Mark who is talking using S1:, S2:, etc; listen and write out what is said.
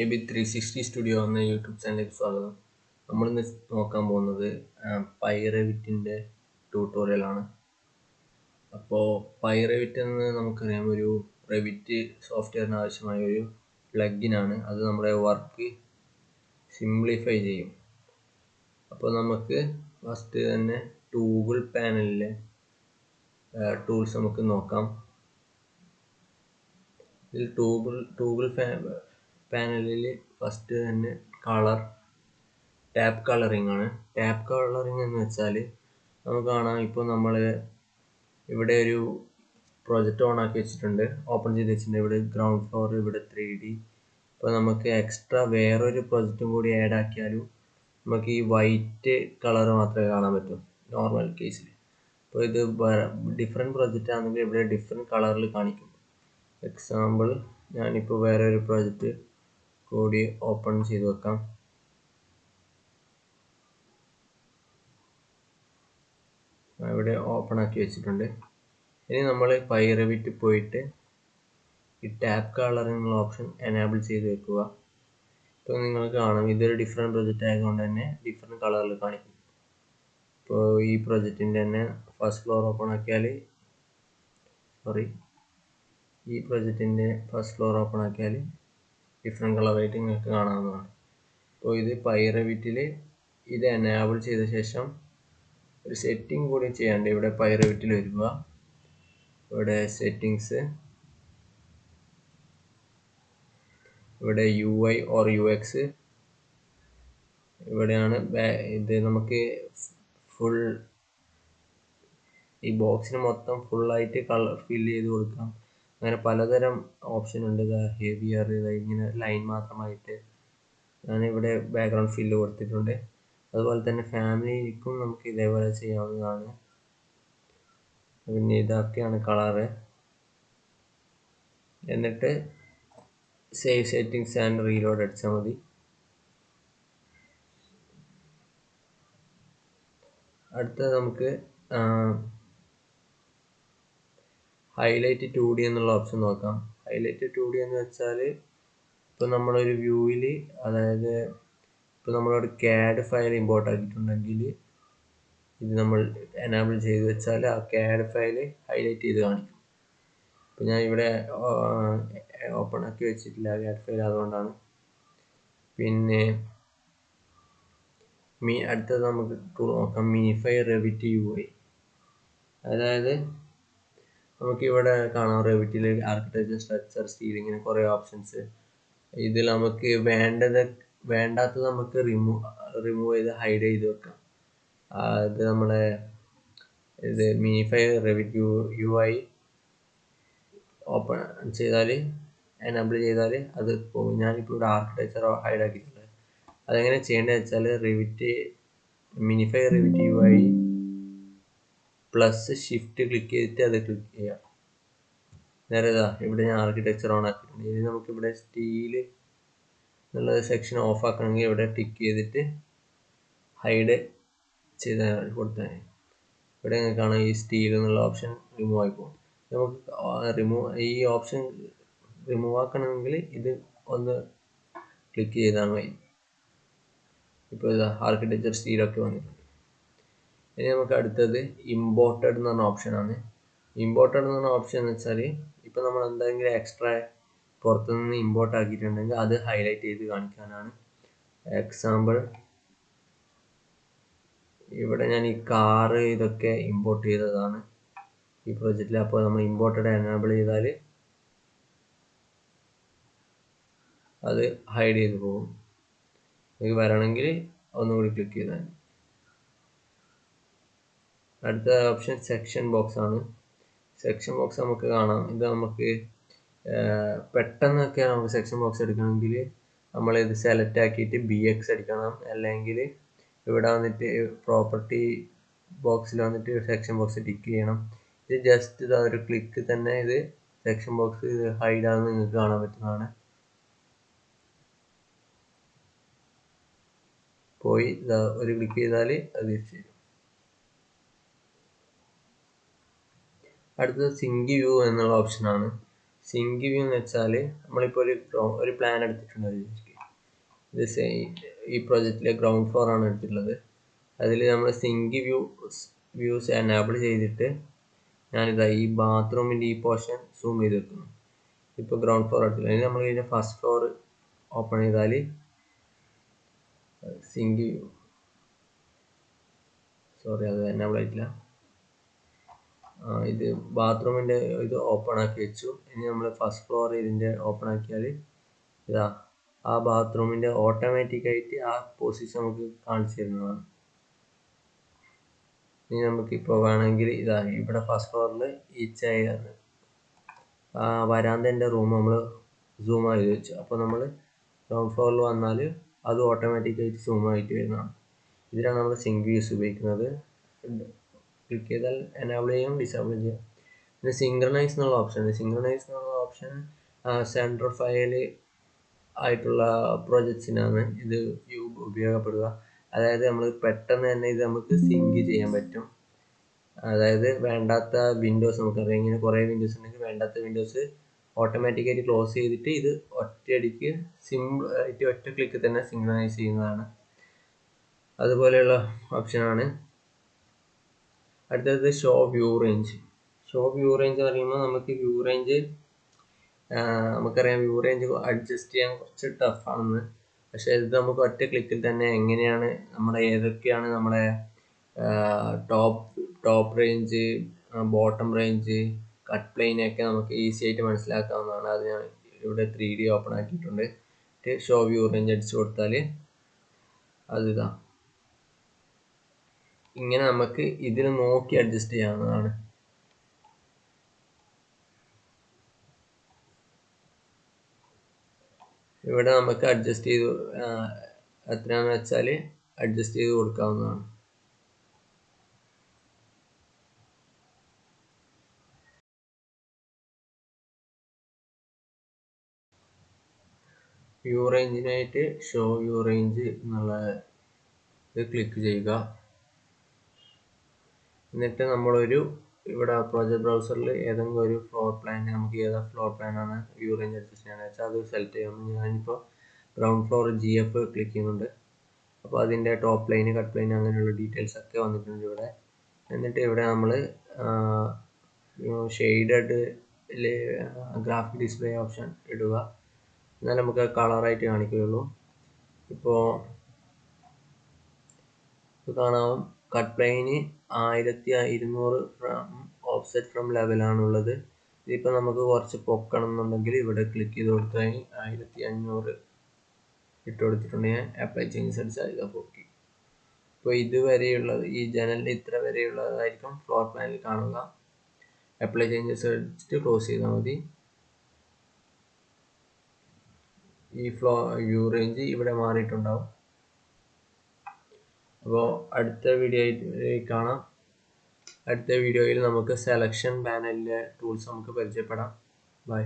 S1: AB360 studio എന്ന YouTube ചാനലിലേക്ക് സ്വാഗതം. നമ്മളിന്ന് നോക്കാൻ പോകുന്നത് പൈറവിറ്റിൻ്റെ ട്യൂട്ടോറിയലാണ്. അപ്പോൾ പൈറവിറ്റ് എന്ന് നമുക്കറിയാം, ഒരു റെവിറ്റ് സോഫ്റ്റ്വെയറിന് ആവശ്യമായ ഒരു പ്ലഗിനാണ്. അത് നമ്മുടെ വർക്ക് സിംപ്ലിഫൈ ചെയ്യും. അപ്പോൾ നമുക്ക് ഫസ്റ്റ് തന്നെ ടൂൾ പാനലിലെ ടൂൾസ് നമുക്ക് നോക്കാം. ഇതിൽ ടൂൾ പാനലിൽ ഫസ്റ്റ് തന്നെ ടാപ്പ് കളറിംഗ് ആണ്. ടാപ്പ് കളറിംഗ് എന്ന് വെച്ചാൽ നമുക്ക് കാണാം, ഇപ്പോൾ നമ്മൾ ഇവിടെ ഒരു പ്രൊജക്റ്റ് ഓൺ ആക്കി വെച്ചിട്ടുണ്ട്, ഓപ്പൺ ചെയ്ത് വെച്ചിട്ടുണ്ട്. ഇവിടെ ഗ്രൗണ്ട് ഫ്ലോർ, ഇവിടെ 3D. ഇപ്പോൾ നമുക്ക് എക്സ്ട്രാ വേറൊരു പ്രൊജക്റ്റും കൂടി ആഡ് ആക്കിയാലും നമുക്ക് ഈ വൈറ്റ് കളർ മാത്രമേ കാണാൻ പറ്റൂ നോർമൽ കേസിൽ. അപ്പോൾ ഇത് ഡിഫറെൻറ്റ് പ്രൊജക്റ്റ് ആണെങ്കിൽ ഇവിടെ ഡിഫറെൻറ്റ് കളറിൽ കാണിക്കും. എക്സാമ്പിൾ, ഞാനിപ്പോൾ വേറെ ഒരു പ്രൊജക്റ്റ് കൂടി ഓപ്പൺ ചെയ്ത് വെക്കാം. ഇവിടെ ഓപ്പൺ ആക്കി വെച്ചിട്ടുണ്ട്. ഇനി നമ്മൾ പൈറവിറ്റ് പോയിട്ട് ഈ ടാപ്പ് കളറിംഗ് ഓപ്ഷൻ എനേബിൾ ചെയ്ത് വെക്കുക. ഇപ്പോൾ നിങ്ങൾക്ക് കാണാം, ഇതൊരു ഡിഫറെൻറ്റ് പ്രൊജക്റ്റ് ആയതുകൊണ്ട് തന്നെ ഡിഫറെൻറ്റ് കളറിൽ കാണിക്കും. ഇപ്പോൾ ഈ പ്രൊജക്റ്റിൻ്റെ തന്നെ ഫസ്റ്റ് ഫ്ലോർ ഓപ്പൺ ആക്കിയാൽ ഡിഫറെൻറ്റ് കളറായിട്ട് നിങ്ങൾക്ക് കാണാവുന്നതാണ്. അപ്പോൾ ഇത് പൈറവിറ്റിൽ ഇത് എനേബിൾ ചെയ്ത ശേഷം ഒരു സെറ്റിംഗ് കൂടി ചെയ്യാണ്ട്. ഇവിടെ പൈറവിറ്റിൽ വരിക, ഇവിടെ സെറ്റിങ്സ്, ഇവിടെ UI ഓർ UX, ഇവിടെയാണ് ഇത് നമുക്ക് ഫുൾ ഈ ബോക്സിന് മൊത്തം ഫുള്ളായിട്ട് കളർ ഫില്ല് ചെയ്ത് കൊടുക്കാം. അങ്ങനെ പലതരം ഓപ്ഷൻ ഉണ്ട്. ഹെവിയർ, ഇങ്ങനെ ലൈൻ മാത്രമായിട്ട് ഞാനിവിടെ ബാക്ക്ഗ്രൗണ്ട് ഫില്ല് കൊടുത്തിട്ടുണ്ട്. അതുപോലെ തന്നെ ഫാമിലിക്കും നമുക്ക് ഇതേപോലെ ചെയ്യാവുന്നതാണ്. പിന്നെ ഇതൊക്കെയാണ് കളറ്. എന്നിട്ട് സേവ് സെറ്റിങ്സ് ആൻഡ് റീലോഡ് അടിച്ചാൽ മതി. അടുത്തത് നമുക്ക് ഹൈലൈറ്റ് 2D എന്നുള്ള ഓപ്ഷൻ നോക്കാം. ഹൈലൈറ്റ് 2D എന്ന് വെച്ചാൽ ഇപ്പോൾ നമ്മളൊരു വ്യൂവിൽ, അതായത് ഇപ്പോൾ നമ്മളൊരു CAD ഫയൽ ഇമ്പോർട്ട് ആക്കിയിട്ടുണ്ടെങ്കിൽ ഇത് നമ്മൾ എനേബിൾ ചെയ്ത് വെച്ചാൽ ആ CAD ഫയൽ ഹൈലൈറ്റ് ചെയ്ത് കാണിക്കും. ഇപ്പോൾ ഞാൻ ഇവിടെ ഓപ്പൺ ആക്കി വെച്ചിട്ടില്ല CAD ഫയൽ, അതുകൊണ്ടാണ്. പിന്നെ അടുത്തത് നമുക്ക് നോക്കാം മിനിഫൈ റെവിറ്റ് UI. അതായത് നമുക്കിവിടെ കാണാം, റെവിറ്റിൽ ആർക്കിടെക്ചർ, സ്ട്രക്ചർ, സ്റ്റീൽ, ഇങ്ങനെ കുറേ ഓപ്ഷൻസ്. ഇതിൽ നമുക്ക് വേണ്ടാത്തത് നമുക്ക് റിമൂവ് ചെയ്ത് ഹൈഡ് ചെയ്ത് വെക്കാം. ഇത് നമ്മളെ മിനിഫൈ റെവിറ്റ് UI ഓപ്പൺ ചെയ്താൽ, എനേബിൾ ചെയ്താൽ അത് പോകും. ഞാനിപ്പോൾ ഇവിടെ ആർക്കിടെക്ചർ ഹൈഡ് ആക്കിയിട്ടുണ്ട്. അതെങ്ങനെ ചെയ്യേണ്ടത് വെച്ചാൽ minify Revit UI plus shift click ചെയ്തിട്ട് അത് ക്ലിക്ക് ചെയ്യാം. നേരെ ഇവിടെ ഞാൻ ആർക്കിടെക്ചർ ഓൺ ആക്കിയിട്ടുണ്ട്. ഇനി നമുക്കിവിടെ സ്റ്റീൽ എന്നുള്ള സെക്ഷൻ ഓഫ് ആക്കണമെങ്കിൽ ഇവിടെ ടിക്ക് ചെയ്തിട്ട് ഹൈഡ് ചെയ്ത് കൊടുത്താൽ ഇവിടെ കാണാം, ഈ സ്റ്റീൽ എന്നുള്ള ഓപ്ഷൻ റിമൂവ് ആയിപ്പോകും. നമുക്ക് ഈ ഓപ്ഷൻ റിമൂവ് ആക്കണമെങ്കിൽ ഇത് ഒന്ന് ക്ലിക്ക് ചെയ്താൽ മതി. ഇപ്പോൾ ഇത് ആർക്കിടെക്ചർ സ്റ്റീലൊക്കെ വന്നിട്ടുണ്ട്. ഇനി നമുക്ക് അടുത്തത് ഇമ്പോർട്ടഡ് എന്ന് പറഞ്ഞ ഓപ്ഷനാണ്. ഇമ്പോർട്ടഡ് എന്ന് പറഞ്ഞ ഓപ്ഷൻ എന്ന് വെച്ചാൽ ഇപ്പോൾ നമ്മൾ എന്തെങ്കിലും എക്സ്ട്രാ പുറത്തുനിന്ന് ഇമ്പോർട്ട് ആക്കിയിട്ടുണ്ടെങ്കിൽ അത് ഹൈലൈറ്റ് ചെയ്ത് കാണിക്കാനാണ്. എക്സാമ്പിൾ, ഇവിടെ ഞാൻ ഈ കാറ് ഇതൊക്കെ ഇമ്പോർട്ട് ചെയ്തതാണ് ഈ പ്രൊജക്റ്റിൽ. അപ്പോൾ നമ്മൾ ഇമ്പോർട്ടഡ് എനേബിൾ ചെയ്താൽ അത് ഹൈഡ് ചെയ്ത് പോകും. നിങ്ങൾക്ക് വരണമെങ്കിൽ ഒന്നുകൂടി ക്ലിക്ക് ചെയ്താൽ. അടുത്ത ഓപ്ഷൻ സെക്ഷൻ ബോക്സ് ആണ്. സെക്ഷൻ ബോക്സ് നമുക്ക് കാണാം, ഇത് നമുക്ക് പെട്ടെന്നൊക്കെ നമുക്ക് സെക്ഷൻ ബോക്സ് എടുക്കണമെങ്കിൽ നമ്മളിത് സെലക്ട് ആക്കിയിട്ട് BX അടിക്കണം. അല്ലെങ്കിൽ ഇവിടെ വന്നിട്ട് പ്രോപ്പർട്ടി ബോക്സിൽ വന്നിട്ട് സെക്ഷൻ ബോക്സ് ടിക്ക് ചെയ്യണം. ഇത് ജസ്റ്റ് ഒരു ക്ലിക്ക് തന്നെ ഇത് സെക്ഷൻ ബോക്സ് ഹൈഡ് ആണെന്ന് നിങ്ങൾക്ക് കാണാൻ പറ്റുന്നതാണ്. പോയി ഒരു ക്ലിക്ക് ചെയ്താൽ അത് തിരിച്ചു തരും. അടുത്തത് സിങ്ക് വ്യൂ എന്നുള്ള ഓപ്ഷനാണ്. സിങ്ക് വ്യൂ എന്ന് വെച്ചാൽ നമ്മളിപ്പോൾ ഒരു പ്ലാൻ എടുത്തിട്ടുണ്ട്. ഇത് ഈ പ്രൊജക്റ്റിലെ ഗ്രൗണ്ട് ഫ്ലോർ ആണ് എടുത്തിട്ടുള്ളത്. അതിൽ നമ്മൾ സിങ്ക് വ്യൂസ് എനേബിൾ ചെയ്തിട്ട് ഞാനിതാ ഈ ബാത്റൂമിൻ്റെ ഈ പോർഷൻ സൂം ചെയ്ത് വെക്കുന്നു. ഇപ്പോൾ ഗ്രൗണ്ട് ഫ്ലോർ എടുത്തില്ല. ഇനി നമ്മൾ ഇതിൻ്റെ ഫസ്റ്റ് ഫ്ലോർ ഓപ്പൺ ചെയ്താൽ സിങ്ക് വ്യൂ, സോറി അത് എനേബിൾ ആയിട്ടില്ല. ഇത് ബാത്റൂമിൻ്റെ ഇത് ഓപ്പൺ ആക്കി വെച്ചു. ഇനി നമ്മൾ ഫസ്റ്റ് ഫ്ലോർ ഇതിൻ്റെ ഓപ്പൺ ആക്കിയാൽ ഇതാ ആ ബാത്റൂമിൻ്റെ ഓട്ടോമാറ്റിക്കായിട്ട് ആ പൊസിഷൻ നമുക്ക് കാണിച്ചു തരുന്നതാണ്. ഇനി നമുക്കിപ്പോൾ വേണമെങ്കിൽ ഇതാ ഇവിടെ ഫസ്റ്റ് ഫ്ലോറിൽ ഈ ചെയർ വരാന്തൻ്റെ റൂം നമ്മൾ സൂം ചെയ്ത് വെച്ചു. അപ്പോൾ നമ്മൾ ഗ്രൗണ്ട് ഫ്ലോറിൽ വന്നാൽ അത് ഓട്ടോമാറ്റിക്കായിട്ട് സൂം ആയിട്ട് വരുന്നതാണ്. ഇതിലാണ് നമ്മൾ സിങ്ക് വ്യൂസ് ഉപയോഗിക്കുന്നത്. ക്ലിക്ക് ചെയ്താൽ എനേബിൾ ചെയ്യാം, ഡിസേബിൾ ചെയ്യാം. പിന്നെ സിങ്ക്രണൈസ് എന്നുള്ള ഓപ്ഷൻ സെൻട്രൽ ഫയൽ ആയിട്ടുള്ള പ്രൊജക്ട്സിനാണ് ഇത് ഉപയോഗപ്പെടുക. അതായത് നമ്മൾ പെട്ടെന്ന് തന്നെ ഇത് നമുക്ക് സിങ്ക് ചെയ്യാൻ പറ്റും. അതായത് വേണ്ടാത്ത വിൻഡോസ്, നമുക്കറിയാം ഇങ്ങനെ കുറേ വിൻഡോസ് ഉണ്ടെങ്കിൽ വേണ്ടാത്ത വിൻഡോസ് ഓട്ടോമാറ്റിക്കായിട്ട് ക്ലോസ് ചെയ്തിട്ട് ഇത് ഒറ്റയടിക്ക് സിമ്പിൾ ആയിട്ട് ഒറ്റ ക്ലിക്ക് തന്നെ സിങ്ക്രണൈസ് ചെയ്യുന്നതാണ്. അതുപോലെയുള്ള ഓപ്ഷനാണ്. അടുത്തത് ഷോ വ്യൂ റേഞ്ച് പറയുമ്പോൾ നമുക്ക് വ്യൂ റേഞ്ച് നമുക്കറിയാം വ്യൂ റേഞ്ച് അഡ്ജസ്റ്റ് ചെയ്യാൻ കുറച്ച് ടഫാണെന്ന്. പക്ഷേ ഇത് നമുക്ക് ഒറ്റ ക്ലിക്കിൽ തന്നെ എങ്ങനെയാണ് ഏതൊക്കെയാണ് നമ്മുടെ top range, bottom range, cut പ്ലെയിനൊക്കെ നമുക്ക് ഈസി ആയിട്ട് മനസ്സിലാക്കാവുന്നതാണ്. അത് ഞാൻ ഇവിടെ 3D ഓപ്പൺ ആക്കിയിട്ടുണ്ട്. ഷോ വ്യൂ റേഞ്ച് അടിച്ചു കൊടുത്താൽ അതിതാ ഇങ്ങനെ നമുക്ക് ഇതിൽ നോക്കി അഡ്ജസ്റ്റ് ചെയ്യാവുന്നതാണ്. ഇവിടെ നമുക്ക് അഡ്ജസ്റ്റ് ചെയ്ത് എത്രയാണെന്ന് വെച്ചാൽ അഡ്ജസ്റ്റ് ചെയ്ത് കൊടുക്കാവുന്നതാണ്. വ്യൂ റേഞ്ചിനായിട്ട് ഷോ വ്യൂ റേഞ്ച് എന്നുള്ള ഇത് ക്ലിക്ക് ചെയ്യുക. എന്നിട്ട് നമ്മളൊരു ഇവിടെ പ്രോജക്റ്റ് ബ്രൗസറിൽ ഏതെങ്കിലും ഒരു ഫ്ലോർ പ്ലാൻ, നമുക്ക് ഏതാ ഫ്ലോർ പ്ലാനാണ് വ്യൂ റേഞ്ച് അഡ്ജസ്റ്റ് ചെയ്യാന്ന് വെച്ചാൽ അത് സെലക്ട് ചെയ്യണം. ഞാനിപ്പോൾ ഗ്രൗണ്ട് ഫ്ലോർ GF ക്ലിക്ക് ചെയ്യുന്നുണ്ട്. അപ്പോൾ അതിൻ്റെ ടോപ്പ് ലൈന്, കട്ട് ലൈന് അങ്ങനെയുള്ള ഡീറ്റെയിൽസ് ഒക്കെ വന്നിട്ടുണ്ട് ഇവിടെ. എന്നിട്ട് ഇവിടെ നമ്മൾ ഷെയ്ഡഡ് ഗ്രാഫിക് ഡിസ്പ്ലേ ഓപ്ഷൻ ഇടുക. എന്നാൽ നമുക്ക് കളറായിട്ട് കാണിക്കുകയുള്ളൂ. ഇപ്പോൾ കാണാം കട്ട് പ്ലെയിന് 1200 ഓഫ്സെറ്റ് ഫ്രം ലെവലാണുള്ളത്. ഇതിപ്പോൾ നമുക്ക് കുറച്ച് പൊക്കണം എന്നുണ്ടെങ്കിൽ ഇവിടെ ക്ലിക്ക് ചെയ്ത് കൊടുത്താൽ 1500 ഇട്ട് കൊടുത്തിട്ടുണ്ട്. ഞാൻ അപ്ലൈ ചേഞ്ചസ് അടിച്ചാൽ ഇതാ പൊക്കി. ഇപ്പോൾ ഇതുവരെയുള്ളത് ഈ ജനലിൻ്റെ ഇത്ര വരെയുള്ളതായിരിക്കും ഫ്ലോർ പ്ലാനിൽ കാണുക. അപ്ലൈ ചേഞ്ചസ് അടിച്ചിട്ട് ക്ലോസ് ചെയ്താൽ മതി. ഈ വ്യൂ റേഞ്ച് ഇവിടെ മാറിയിട്ടുണ്ടാവും. അപ്പോൾ അടുത്ത വീഡിയോയിൽ കാണാം. അടുത്ത വീഡിയോയിൽ നമുക്ക് സെലക്ഷൻ പാനലിലെ ടൂൾസ് നമുക്ക് പരിചയപ്പെടാം. ബൈ.